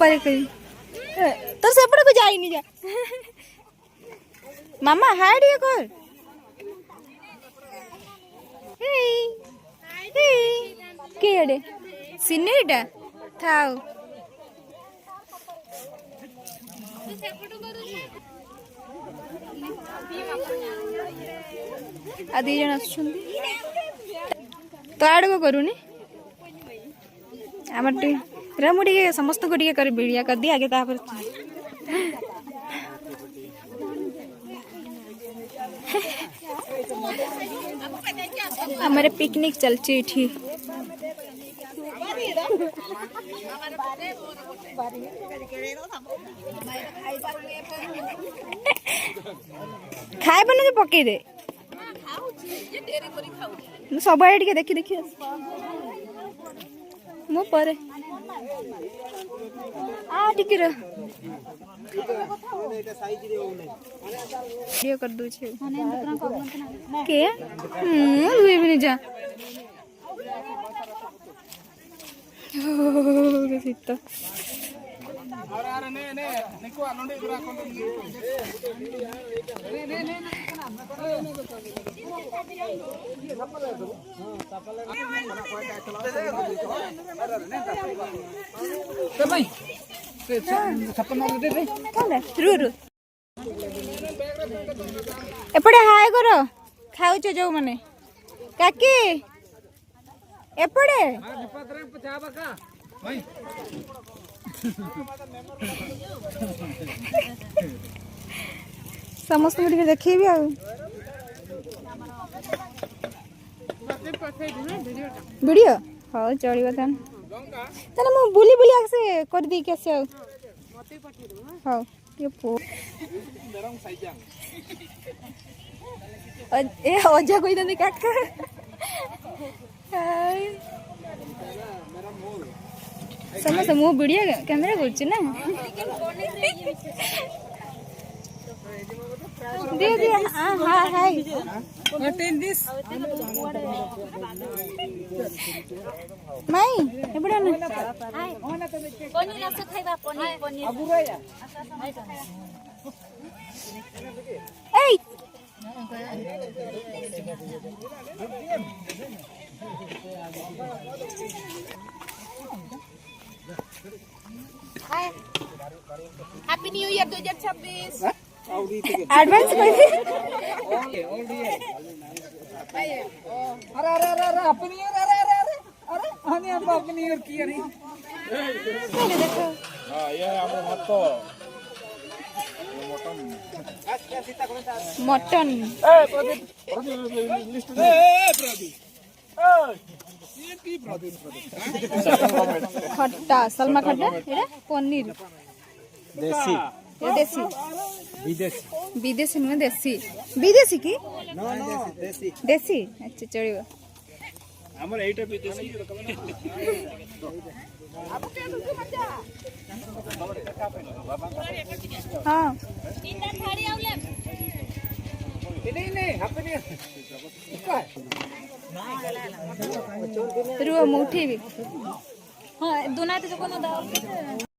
ऊपर तो सेपटे को जाइनी जा मामा हाय डियो कर केड़े सिनेटा थाओ आ दी जन तो आड़ को करूनी आम मुझे समस्त को कर भिड़िया कर दी आगे तापर हमारे पिकनिक चलची थी खाए बने जो पकई दे सब आड़े टिके देखी देखी मो परे आ टिके रे ये कर दू छे के लुई भी जा सीता एपटे हाय कर खाऊच जो माने काकी एपटे समस्त देखी वीडियो हाँ चलो ताने मु बुली बुली आसे कर दी के से हाँ ये पो ए अजा कोई दे काका समस्त मु वीडियो कैमरा करछि ना दे दे हां हां हाय व्हाट इज दिस माई एबडा न कोनी न से खाइबा पनीर पनीर अबुरया ए हैप्पी न्यू ईयर 2026 एडवांस कोई अरे अरे अरे अरे हैप्पी न्यू ईयर अरे अरे अरे अरे हनी हम हैप्पी न्यू ईयर किया रे देखो हां ये हमर mutton A Pradeep list A Pradeep खट्टा सलमा खट्टा एड़ा पनीर देसी ये देसी विदेशी विदेशी नुह देसी विदेशी की नो नो देसी देसी अच्छा चलिबो हमर एटा विदेशी हां तीनटा थारी आउले नहीं अपने रुआ मुठी भी हाँ दोना तो जो कोनो दाव